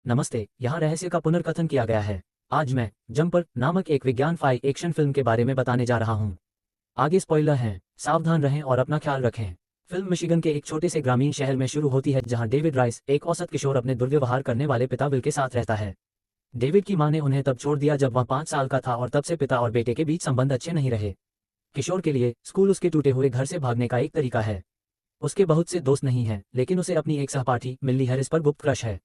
नमस्ते, यहाँ रहस्य का पुनर्कथन किया गया है। आज मैं जंपर नामक एक विज्ञान एक्शन फिल्म के बारे में बताने जा रहा हूँ। आगे स्पॉइलर हैं, सावधान रहें और अपना ख्याल रखें। फिल्म मिशिगन के एक छोटे से ग्रामीण शहर में शुरू होती है, जहाँ डेविड राइस, एक औसत किशोर, अपने दुर्व्यवहार करने वाले पिता विल के साथ रहता है। डेविड की मां ने उन्हें तब छोड़ दिया जब वह 5 साल का था और तब से पिता और बेटे के बीच संबंध अच्छे नहीं रहे। किशोर के लिए स्कूल उसके टूटे हुए घर से भागने का एक तरीका है। उसके बहुत से दोस्त नहीं हैं, लेकिन उसे अपनी एक सहपाठी मिल्ली हैरिस पर गुप्त क्रश है।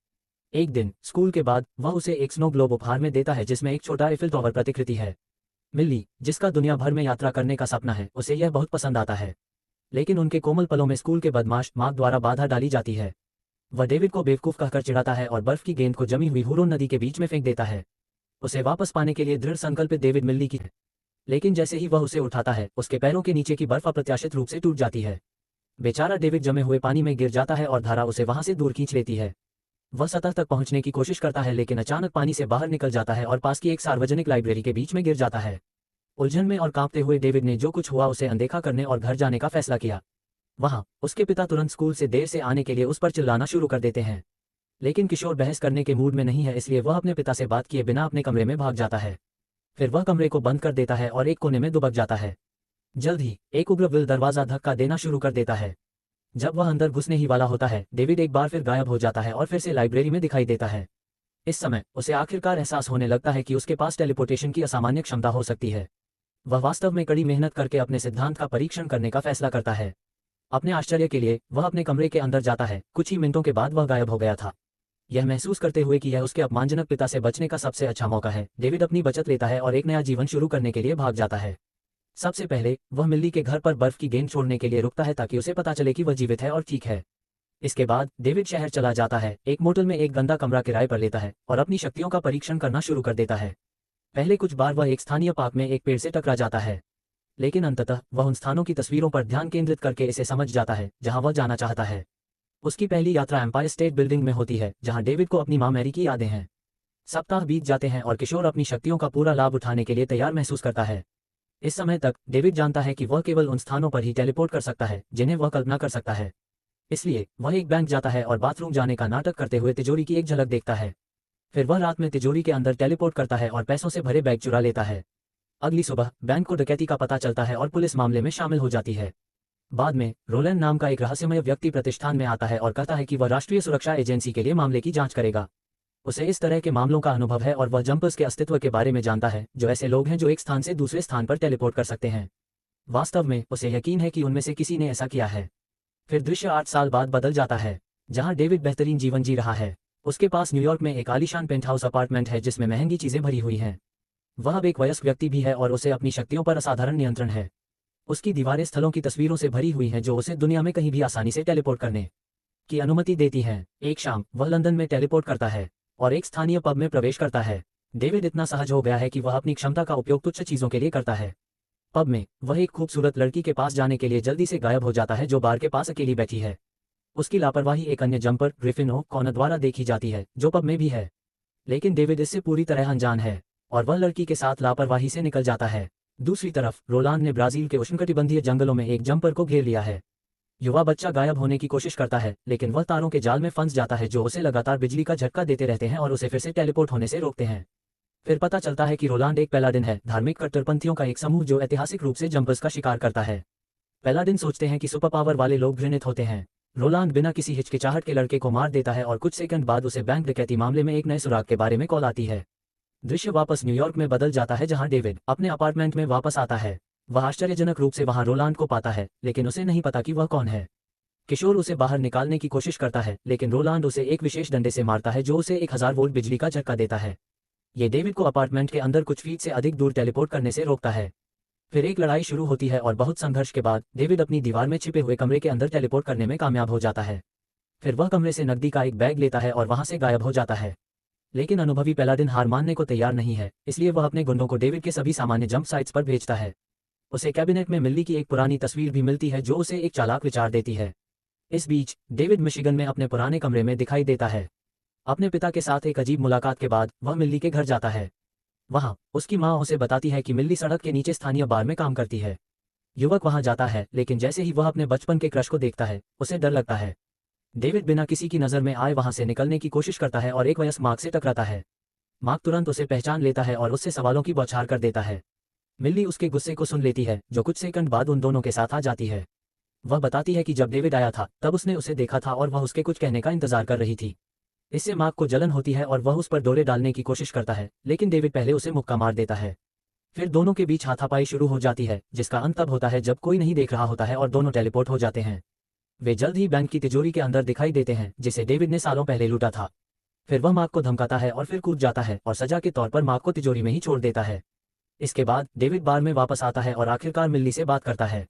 एक दिन स्कूल के बाद वह उसे एक स्नो ग्लोब उपहार में देता है, जिसमें एक छोटा एफिल टॉवर प्रतिकृति है। मिल्ली, जिसका दुनिया भर में यात्रा करने का सपना है, उसे यह बहुत पसंद आता है। लेकिन उनके कोमल पलों में स्कूल के बदमाश मार्क द्वारा बाधा डाली जाती है। वह डेविड को बेवकूफ कहकर चिढ़ाता है और बर्फ की गेंद को जमी हुई हुरोन नदी के बीच में फेंक देता है। उसे वापस पाने के लिए दृढ़ संकल्पित डेविड मिल्ली की है। लेकिन जैसे ही वह उसे उठाता है, उसके पैरों के नीचे की बर्फ अप्रत्याशित रूप से टूट जाती है। बेचारा डेविड जमे हुए पानी में गिर जाता है और धारा उसे वहां से दूर खींच लेती है। वह सतह तक पहुंचने की कोशिश करता है, लेकिन अचानक पानी से बाहर निकल जाता है और पास की एक सार्वजनिक लाइब्रेरी के बीच में गिर जाता है। उलझन में और कांपते हुए डेविड ने जो कुछ हुआ उसे अनदेखा करने और घर जाने का फैसला किया। वहां उसके पिता तुरंत स्कूल से देर से आने के लिए उस पर चिल्लाना शुरू कर देते हैं। लेकिन किशोर बहस करने के मूड में नहीं है, इसलिए वह अपने पिता से बात किए बिना अपने कमरे में भाग जाता है। फिर वह कमरे को बंद कर देता है और एक कोने में दुबक जाता है। जल्द ही एक उग्र विल दरवाजा धक्का देना शुरू कर देता है। जब वह अंदर घुसने ही वाला होता है, डेविड एक बार फिर गायब हो जाता है और फिर से लाइब्रेरी में दिखाई देता है। इस समय उसे आखिरकार एहसास होने लगता है कि उसके पास टेलीपोर्टेशन की असामान्य क्षमता हो सकती है। वह वास्तव में कड़ी मेहनत करके अपने सिद्धांत का परीक्षण करने का फैसला करता है। अपने आश्चर्य के लिए वह अपने कमरे के अंदर जाता है। कुछ ही मिनटों के बाद वह गायब हो गया था। यह महसूस करते हुए कि यह उसके अपमानजनक पिता से बचने का सबसे अच्छा मौका है, डेविड अपनी बचत लेता है और एक नया जीवन शुरू करने के लिए भाग जाता है। सबसे पहले वह मिल्ली के घर पर बर्फ की गेंद छोड़ने के लिए रुकता है, ताकि उसे पता चले कि वह जीवित है और ठीक है। इसके बाद डेविड शहर चला जाता है, एक मोटल में एक गंदा कमरा किराए पर लेता है और अपनी शक्तियों का परीक्षण करना शुरू कर देता है। पहले कुछ बार वह एक स्थानीय पार्क में एक पेड़ से टकरा जाता है, लेकिन अंततः वह उन स्थानों की तस्वीरों पर ध्यान केंद्रित करके इसे समझ जाता है जहां वह जाना चाहता है। उसकी पहली यात्रा एम्पायर स्टेट बिल्डिंग में होती है, जहां डेविड को अपनी मां मैरी की यादें हैं। सप्ताह बीत जाते हैं और किशोर अपनी शक्तियों का पूरा लाभ उठाने के लिए तैयार महसूस करता है। इस समय तक डेविड जानता है कि वह केवल उन स्थानों पर ही टेलीपोर्ट कर सकता है जिन्हें वह कल्पना कर सकता है। इसलिए वह एक बैंक जाता है और बाथरूम जाने का नाटक करते हुए तिजोरी की एक झलक देखता है। फिर वह रात में तिजोरी के अंदर टेलीपोर्ट करता है और पैसों से भरे बैग चुरा लेता है। अगली सुबह बैंक को डकैती का पता चलता है और पुलिस मामले में शामिल हो जाती है। बाद में रोलैंड नाम का एक रहस्यमय व्यक्ति प्रतिष्ठान में आता है और कहता है कि वह राष्ट्रीय सुरक्षा एजेंसी के लिए मामले की जांच करेगा। उसे इस तरह के मामलों का अनुभव है और वह जंपर्स के अस्तित्व के बारे में जानता है, जो ऐसे लोग हैं जो एक स्थान से दूसरे स्थान पर टेलीपोर्ट कर सकते हैं। वास्तव में उसे यकीन है कि उनमें से किसी ने ऐसा किया है। फिर दृश्य 8 साल बाद बदल जाता है, जहां डेविड बेहतरीन जीवन जी रहा है। उसके पास न्यूयॉर्क में एक आलीशान पेंटहाउस अपार्टमेंट है, जिसमें महंगी चीजें भरी हुई हैं। वह अब एक वयस्क व्यक्ति भी है और उसे अपनी शक्तियों पर असाधारण नियंत्रण है। उसकी दीवारें स्थलों की तस्वीरों से भरी हुई हैं, जो उसे दुनिया में कहीं भी आसानी से टेलीपोर्ट करने की अनुमति देती हैं। एक शाम वह लंदन में टेलीपोर्ट करता है और एक स्थानीय पब में प्रवेश करता है। डेविड इतना सहज हो गया है कि वह अपनी क्षमता का उपयोग तुच्छ चीजों के लिए करता है। पब में वह एक खूबसूरत लड़की के पास जाने के लिए जल्दी से गायब हो जाता है, जो बार के पास अकेली बैठी है। उसकी लापरवाही एक अन्य जंपर ग्रिफिन ओ'कॉनर द्वारा देखी जाती है, जो पब में भी है। लेकिन डेविड इससे पूरी तरह अनजान है और वह लड़की के साथ लापरवाही से निकल जाता है। दूसरी तरफ रोलांड ने ब्राजील के उष्णकटिबंधीय जंगलों में एक जंपर को घेर लिया है। युवा बच्चा गायब होने की कोशिश करता है, लेकिन वह तारों के जाल में फंस जाता है, जो उसे लगातार बिजली का झटका देते रहते हैं और उसे फिर से टेलीपोर्ट होने से रोकते हैं। फिर पता चलता है कि रोलांड एक पैलाडिन है, धार्मिक कट्टरपंथियों का एक समूह जो ऐतिहासिक रूप से जंपर्स का शिकार करता है। पैलाडिन सोचते हैं कि सुपर पावर वाले लोग घृणित होते हैं। रोलांड बिना किसी हिचकिचाहट के लड़के को मार देता है और कुछ सेकंड बाद उसे बैंक डकैती मामले में एक नए सुराग के बारे में कॉल आती है। दृश्य वापस न्यूयॉर्क में बदल जाता है, जहां डेविड अपने अपार्टमेंट में वापस आता है। वह आश्चर्यजनक रूप से वहां रोलांड को पाता है, लेकिन उसे नहीं पता कि वह कौन है। किशोर उसे बाहर निकालने की कोशिश करता है, लेकिन रोलांड उसे एक विशेष डंडे से मारता है, जो उसे 1000 वोल्ट बिजली का झटका देता है। ये डेविड को अपार्टमेंट के अंदर कुछ फीट से अधिक दूर टेलीपोर्ट करने से रोकता है। फिर एक लड़ाई शुरू होती है और बहुत संघर्ष के बाद डेविड अपनी दीवार में छिपे हुए कमरे के अंदर टेलीपोर्ट करने में कामयाब हो जाता है। फिर वह कमरे से नकदी का एक बैग लेता है और वहां से गायब हो जाता है। लेकिन अनुभवी पैलाडिन हार मानने को तैयार नहीं है, इसलिए वह अपने गुंडों को डेविड के सभी सामान्य जंप साइट्स पर भेजता है। उसे कैबिनेट में मिल्ली की एक पुरानी तस्वीर भी मिलती है, जो उसे एक चालाक विचार देती है। इस बीच डेविड मिशिगन में अपने पुराने कमरे में दिखाई देता है। अपने पिता के साथ एक अजीब मुलाकात के बाद वह मिल्ली के घर जाता है। वहां उसकी मां उसे बताती है कि मिल्ली सड़क के नीचे स्थानीय बार में काम करती है। युवक वहां जाता है, लेकिन जैसे ही वह अपने बचपन के क्रश को देखता है, उसे डर लगता है। डेविड बिना किसी की नज़र में आए वहां से निकलने की कोशिश करता है और एक वयस्क मार्क से टकराता है। मार्क तुरंत उसे पहचान लेता है और उससे सवालों की बौछार कर देता है। मिल्ली उसके गुस्से को सुन लेती है, जो कुछ सेकंड बाद उन दोनों के साथ आ जाती है। वह बताती है कि जब डेविड आया था तब उसने उसे देखा था और वह उसके कुछ कहने का इंतजार कर रही थी। इससे मार्क को जलन होती है और वह उस पर डोरे डालने की कोशिश करता है, लेकिन डेविड पहले उसे मुक्का मार देता है। फिर दोनों के बीच हाथापाई शुरू हो जाती है, जिसका अंत तब होता है जब कोई नहीं देख रहा होता है और दोनों टेलीपोर्ट हो जाते हैं। वे जल्द ही बैंक की तिजोरी के अंदर दिखाई देते हैं, जिसे डेविड ने सालों पहले लूटा था। फिर वह मार्क को धमकाता है और फिर कूद जाता है और सजा के तौर पर मार्क को तिजोरी में ही छोड़ देता है। इसके बाद डेविड बार में वापस आता है और आखिरकार मिल्ली से बात करता है।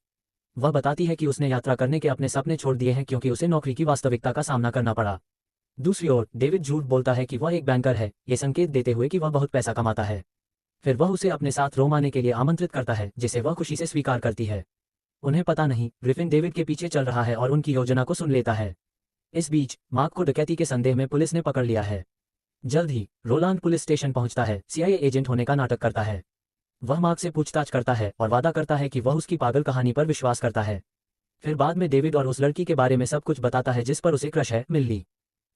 वह बताती है कि उसने यात्रा करने के अपने सपने छोड़ दिए हैं क्योंकि उसे नौकरी की वास्तविकता का सामना करना पड़ा। दूसरी ओर डेविड झूठ बोलता है कि वह एक बैंकर है, ये संकेत देते हुए कि वह बहुत पैसा कमाता है। फिर वह उसे अपने साथ रोम आने के लिए आमंत्रित करता है, जिसे वह खुशी से स्वीकार करती है। उन्हें पता नहीं, ग्रिफिन डेविड के पीछे चल रहा है और उनकी योजना को सुन लेता है। इस बीच मार्क को डकैती के संदेह में पुलिस ने पकड़ लिया है। जल्द ही रोलांड पुलिस स्टेशन पहुंचता है, सीआईए एजेंट होने का नाटक करता है। वह मार्क से पूछताछ करता है और वादा करता है कि वह उसकी पागल कहानी पर विश्वास करता है। फिर बाद में डेविड और उस लड़की के बारे में सब कुछ बताता है जिस पर उसे क्रश है, मिल्ली।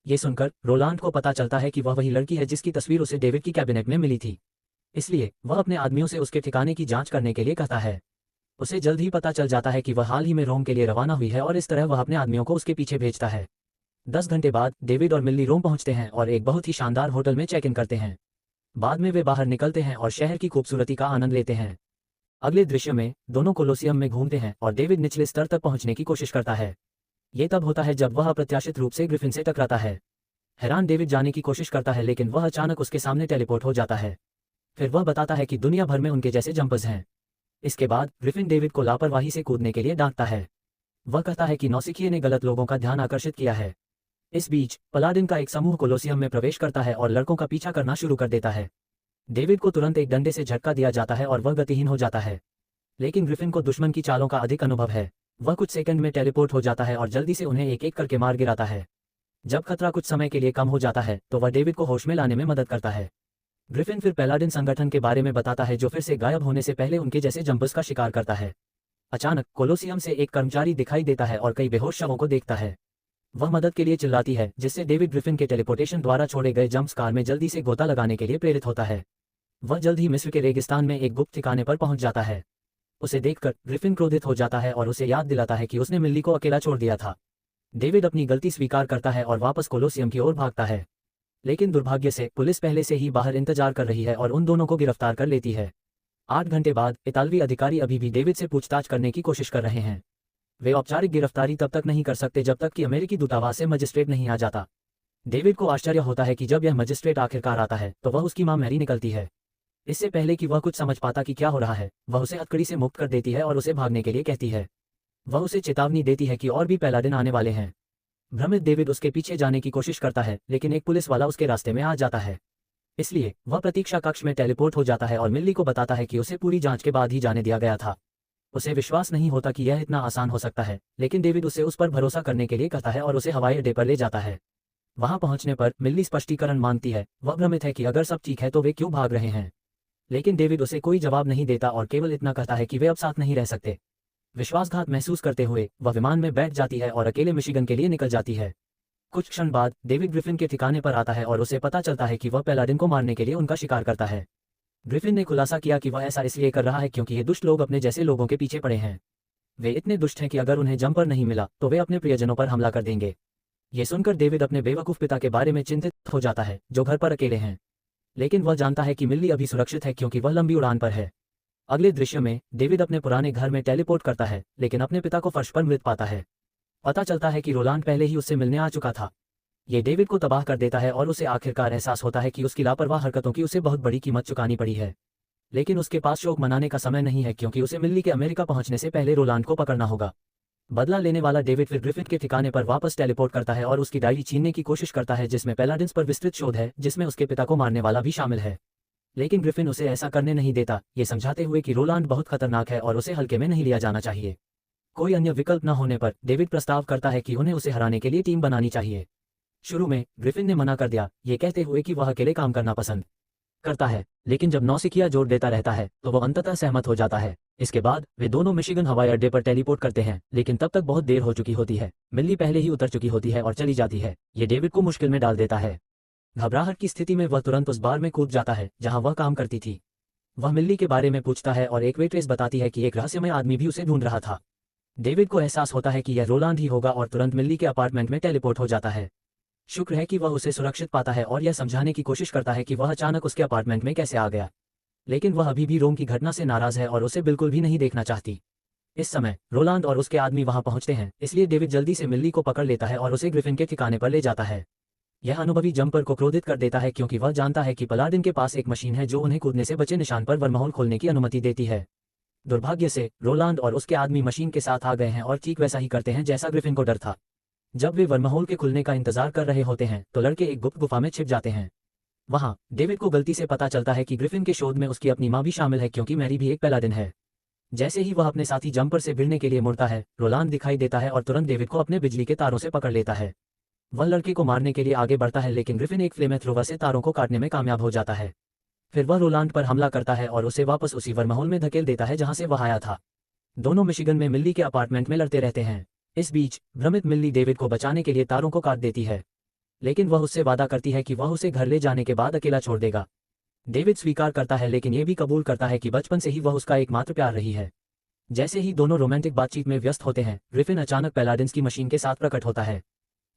ये सुनकर रोलांड को पता चलता है कि वह वही लड़की है जिसकी तस्वीर उसे डेविड की कैबिनेट में मिली थी। इसलिए वह अपने आदमियों से उसके ठिकाने की जांच करने के लिए कहता है। उसे जल्द ही पता चल जाता है कि वह हाल ही में रोम के लिए रवाना हुई है और इस तरह वह अपने आदमियों को उसके पीछे भेजता है। 10 घंटे बाद डेविड और मिल्ली रोम पहुंचते हैं और एक बहुत ही शानदार होटल में चेक इन करते हैं। बाद में वे बाहर निकलते हैं और शहर की खूबसूरती का आनंद लेते हैं। अगले दृश्य में दोनों कोलोसियम में घूमते हैं और डेविड निचले स्तर तक पहुंचने की कोशिश करता है। ये तब होता है जब वह अप्रत्याशित रूप से ग्रिफिन से टकराता है। हैरान डेविड जाने की कोशिश करता है, लेकिन वह अचानक उसके सामने टेलीपोर्ट हो जाता है। फिर वह बताता है कि दुनिया भर में उनके जैसे जंपर्स हैं। इसके बाद ग्रिफिन डेविड को लापरवाही से कूदने के लिए डांटता है। वह कहता है कि नौसिखिए ने गलत लोगों का ध्यान आकर्षित किया है। इस बीच पलाडिन का एक समूह कोलोसियम में प्रवेश करता है और लड़कों का पीछा करना शुरू कर देता है। डेविड को तुरंत एक डंडे से झटका दिया जाता है और वह गतिहीन हो जाता है। लेकिन ग्रिफिन को दुश्मन की चालों का अधिक अनुभव है। वह कुछ सेकंड में टेलीपोर्ट हो जाता है और जल्दी से उन्हें एक एक करके मार गिराता है। जब खतरा कुछ समय के लिए कम हो जाता है तो वह डेविड को होश में लाने में मदद करता है। ग्रिफिन फिर पैलाडिन संगठन के बारे में बताता है, जो फिर से गायब होने से पहले उनके जैसे जंपर्स का शिकार करता है। अचानक कोलोसियम से एक कर्मचारी दिखाई देता है और कई बेहोश शवों को देखता है। वह मदद के लिए चिल्लाती है, जिससे डेविड ग्रिफिन के टेलीपोर्टेशन द्वारा छोड़े गए जंप्स कार में जल्दी से गोता लगाने के लिए प्रेरित होता है। वह जल्द ही मिस्र के रेगिस्तान में एक गुप्त ठिकाने पर पहुंच जाता है। उसे देखकर ग्रिफिन क्रोधित हो जाता है और उसे याद दिलाता है कि उसने मिल्ली को अकेला छोड़ दिया था। डेविड अपनी गलती स्वीकार करता है और वापस कोलोसियम की ओर भागता है। लेकिन दुर्भाग्य से पुलिस पहले से ही बाहर इंतजार कर रही है और उन दोनों को गिरफ्तार कर लेती है। 8 घंटे बाद इतालवी अधिकारी अभी भी डेविड से पूछताछ करने की कोशिश कर रहे हैं। वे औपचारिक गिरफ्तारी तब तक नहीं कर सकते जब तक कि अमेरिकी दूतावास से मजिस्ट्रेट नहीं आ जाता। डेविड को आश्चर्य होता है कि जब यह मजिस्ट्रेट आखिरकार आता है तो वह उसकी मां मैरी निकलती है। इससे पहले कि वह कुछ समझ पाता कि क्या हो रहा है, वह उसे हथकड़ी से मुक्त कर देती है और उसे भागने के लिए कहती है। वह उसे चेतावनी देती है कि और भी पैलाडिन आने वाले हैं। भ्रमित डेविड उसके पीछे जाने की कोशिश करता है, लेकिन एक पुलिस वाला उसके रास्ते में आ जाता है। इसलिए वह प्रतीक्षा कक्ष में टेलीपोर्ट हो जाता है और मिल्ली को बताता है कि उसे पूरी जांच के बाद ही जाने दिया गया था। उसे विश्वास नहीं होता कि यह इतना आसान हो सकता है, लेकिन डेविड उसे उस पर भरोसा करने के लिए कहता है और उसे हवाई अड्डे पर ले जाता है। वहां पहुंचने पर मिल्ली स्पष्टीकरण मांगती है। वह भ्रमित है कि अगर सब ठीक है तो वे क्यों भाग रहे हैं। लेकिन डेविड उसे कोई जवाब नहीं देता और केवल इतना कहता है कि वे अब साथ नहीं रह सकते। विश्वासघात महसूस करते हुए वह विमान में बैठ जाती है और अकेले मिशिगन के लिए निकल जाती है। कुछ क्षण बाद डेविड ग्रिफिन के ठिकाने पर आता है और उसे पता चलता है कि वह पैलाडिन को मारने के लिए उनका शिकार करता है। ग्रिफिन ने खुलासा किया कि वह ऐसा इसलिए कर रहा है क्योंकि ये दुष्ट लोग अपने जैसे लोगों के पीछे पड़े हैं। वे इतने दुष्ट हैं कि अगर उन्हें जंपर नहीं मिला तो वे अपने प्रियजनों पर हमला कर देंगे। ये सुनकर डेविड अपने बेवकूफ पिता के बारे में चिंतित हो जाता है, जो घर पर अकेले हैं। लेकिन वह जानता है कि मिल्ली अभी सुरक्षित है क्योंकि वह लंबी उड़ान पर है। अगले दृश्य में डेविड अपने पुराने घर में टेलीपोर्ट करता है, लेकिन अपने पिता को फर्श पर मृत पाता है। पता चलता है कि रोलांड पहले ही उससे मिलने आ चुका था। ये डेविड को तबाह कर देता है और उसे आखिरकार एहसास होता है कि उसकी लापरवाह हरकतों की उसे बहुत बड़ी कीमत चुकानी पड़ी है। लेकिन उसके पास शोक मनाने का समय नहीं है क्योंकि उसे मिल्ली के अमेरिका पहुंचने से पहले रोलांड को पकड़ना होगा। बदला लेने वाला डेविड फिर ग्रिफिन के ठिकाने पर वापस टेलीपोर्ट करता है और उसकी डायरी छीनने की कोशिश करता है, जिसमें पैलाडिन्स पर विस्तृत शोध है, जिसमें उसके पिता को मारने वाला भी शामिल है। लेकिन ग्रिफिन उसे ऐसा करने नहीं देता, ये समझाते हुए कि रोलांड बहुत खतरनाक है और उसे हल्के में नहीं लिया जाना चाहिए। कोई अन्य विकल्प न होने पर डेविड प्रस्ताव करता है कि उन्हें उसे हराने के लिए टीम बनानी चाहिए। शुरू में ग्रिफिन ने मना कर दिया, ये कहते हुए कि वह अकेले काम करना पसंद करता है, लेकिन जब नौसिखिया जोर देता रहता है तो वह अंततः सहमत हो जाता है। इसके बाद वे दोनों मिशिगन हवाई अड्डे पर टेलीपोर्ट करते हैं, लेकिन तब तक बहुत देर हो चुकी होती है। मिल्ली पहले ही उतर चुकी होती है और चली जाती है। ये डेविड को मुश्किल में डाल देता है। घबराहट की स्थिति में वह तुरंत उस बार में कूद जाता है जहां वह काम करती थी। वह मिल्ली के बारे में पूछता है और एक वेट्रेस बताती है कि एक रहस्यमय आदमी भी उसे ढूंढ रहा था। डेविड को एहसास होता है कि यह रोलांड ही होगा और तुरंत मिल्ली के अपार्टमेंट में टेलीपोर्ट हो जाता है। शुक्र है कि वह उसे सुरक्षित पाता है और यह समझाने की कोशिश करता है कि वह अचानक उसके अपार्टमेंट में कैसे आ गया। लेकिन वह अभी भी रोम की घटना से नाराज है और उसे बिल्कुल भी नहीं देखना चाहती। इस समय रोलांड और उसके आदमी वहां पहुंचते हैं, इसलिए डेविड जल्दी से मिल्ली को पकड़ लेता है और उसे ग्रिफिन के ठिकाने पर ले जाता है। यह अनुभवी जंपर को क्रोधित कर देता है क्योंकि वह जानता है कि पलाडिन के पास एक मशीन है जो उन्हें कूदने से बचे निशान पर वर्महोल खोलने की अनुमति देती है। दुर्भाग्य से रोलांड और उसके आदमी मशीन के साथ आ गए हैं और ठीक वैसा ही करते हैं जैसा ग्रिफिन को डर था। जब वे वर्महोल के खुलने का इंतजार कर रहे होते हैं तो लड़के एक गुप्त गुफा में छिप जाते हैं। वहां डेविड को गलती से पता चलता है कि ग्रिफिन के शोध में उसकी अपनी मां भी शामिल है क्योंकि मैरी भी एक पैलाडिन है। जैसे ही वह अपने साथी जंपर से भिड़ने के लिए मुड़ता है, रोलांड दिखाई देता है और तुरंत डेविड को अपने बिजली के तारों से पकड़ लेता है। वह लड़के को मारने के लिए आगे बढ़ता है, लेकिन ग्रिफिन एक फ्लेमथ्रोवर से तारों को काटने में कामयाब हो जाता है। फिर वह रोलांड पर हमला करता है और उसे वापस उसी वर्महोल में धकेल देता है जहां से वह आया था। दोनों मिशिगन में मिल्ली के अपार्टमेंट में लड़ते रहते हैं। इस बीच भ्रमित मिल्ली डेविड को बचाने के लिए तारों को काट देती है, लेकिन वह उससे वादा करती है कि वह उसे घर ले जाने के बाद अकेला छोड़ देगा। डेविड स्वीकार करता है, लेकिन यह भी कबूल करता है कि बचपन से ही वह उसका एकमात्र प्यार रही है। जैसे ही दोनों रोमांटिक बातचीत में व्यस्त होते हैं, ग्रिफिन अचानक पैलाडिन्स की मशीन के साथ प्रकट होता है।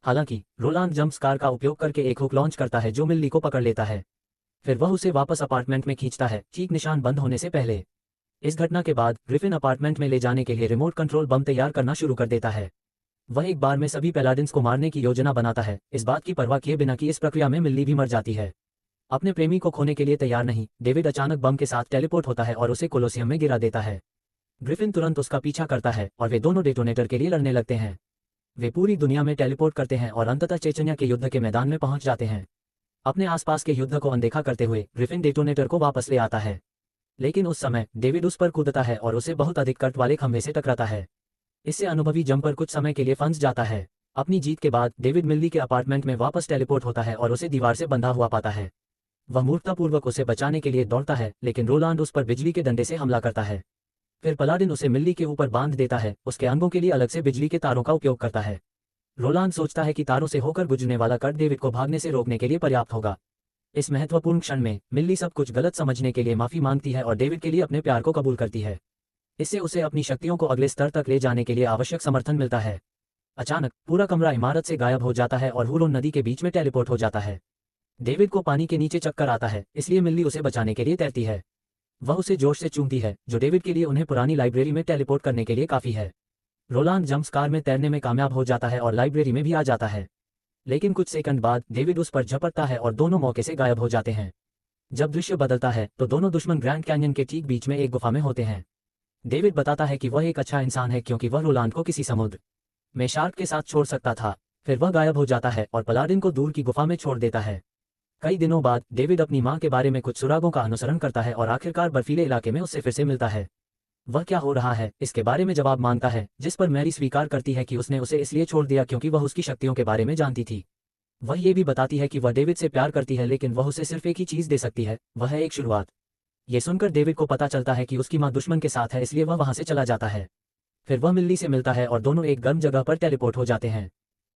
हालांकि रोलांड जंप स्कार का उपयोग करके एक हुक लॉन्च करता है जो मिल्ली को पकड़ लेता है। फिर वह उसे वापस अपार्टमेंट में खींचता है, ठीक निशान बंद होने से पहले। इस घटना के बाद ग्रिफिन अपार्टमेंट में ले जाने के लिए रिमोट कंट्रोल बम तैयार करना शुरू कर देता है। वह एक बार में सभी पैलाडिन्स को मारने की योजना बनाता है, इस बात की परवाह किए बिना कि इस प्रक्रिया में मिल्ली भी मर जाती है। अपने प्रेमी को खोने के लिए तैयार नहीं, डेविड अचानक बम के साथ टेलीपोर्ट होता है और उसे कोलोसियम में गिरा देता है। ग्रिफिन तुरंत उसका पीछा करता है और वे दोनों डेटोनेटर के लिए लड़ने लगते हैं। वे पूरी दुनिया में टेलीपोर्ट करते हैं और अंततः चेचन्या के युद्ध के मैदान में पहुंच जाते हैं। अपने आसपास के युद्ध को अनदेखा करते हुए ग्रिफिन डेटोनेटर को वापस ले आता है, लेकिन उस समय डेविड उस पर कूदता है और उसे बहुत अधिक कट वाले खंभे से टकराता है। इससे अनुभवी जंपर कुछ समय के लिए फंस जाता है। अपनी जीत के बाद डेविड मिल्ली के अपार्टमेंट में वापस टेलीपोर्ट होता है और उसे दीवार से बंधा हुआ पाता है। वह मूर्खतापूर्वक उसे बचाने के लिए दौड़ता है, लेकिन रोलांड उस पर बिजली के डंडे से हमला करता है। फिर पलाडिन उसे मिल्ली के ऊपर बांध देता है, उसके अंगों के लिए अलग से बिजली के तारों का उपयोग करता है। रोलांड सोचता है कि तारों से होकर गुजरने वाला कट डेविड को भागने से रोकने के लिए पर्याप्त होगा। इस महत्वपूर्ण क्षण में मिल्ली सब कुछ गलत समझने के लिए माफी मांगती है और डेविड के लिए अपने प्यार को कबूल करती है। इससे उसे अपनी शक्तियों को अगले स्तर तक ले जाने के लिए आवश्यक समर्थन मिलता है। अचानक पूरा कमरा इमारत से गायब हो जाता है और हुरोन नदी के बीच में टेलीपोर्ट हो जाता है। डेविड को पानी के नीचे चक्कर आता है, इसलिए मिल्ली उसे बचाने के लिए तैरती है। वह उसे जोश से चूमती है, जो डेविड के लिए उन्हें पुरानी लाइब्रेरी में टेलीपोर्ट करने के लिए काफी है। रोलांड जंप स्कार में तैरने में कामयाब हो जाता है और लाइब्रेरी में भी आ जाता है, लेकिन कुछ सेकंड बाद डेविड उस पर झपटता है और दोनों मौके से गायब हो जाते हैं। जब दृश्य बदलता है तो दोनों दुश्मन ग्रैंड कैन्यन के ठीक बीच में एक गुफा में होते हैं। डेविड बताता है कि वह एक अच्छा इंसान है क्योंकि वह रोलांड को किसी समुद्र में शार्क के साथ छोड़ सकता था। फिर वह गायब हो जाता है और पलाडिन को दूर की गुफा में छोड़ देता है। कई दिनों बाद डेविड अपनी मां के बारे में कुछ सुरागों का अनुसरण करता है और आखिरकार बर्फीले इलाके में उससे फिर से मिलता है। वह क्या हो रहा है इसके बारे में जवाब मांगता है, जिस पर मैरी स्वीकार करती है कि उसने उसे इसलिए छोड़ दिया क्योंकि वह उसकी शक्तियों के बारे में जानती थी। वह ये भी बताती है कि वह डेविड से प्यार करती है, लेकिन वह उसे सिर्फ एक ही चीज दे सकती है, वह है एक शुरुआत। ये सुनकर डेविड को पता चलता है कि उसकी मां दुश्मन के साथ है, इसलिए वह वहां से चला जाता है। फिर वह मिल्ली से मिलता है और दोनों एक गर्म जगह पर टेलीपोर्ट हो जाते हैं।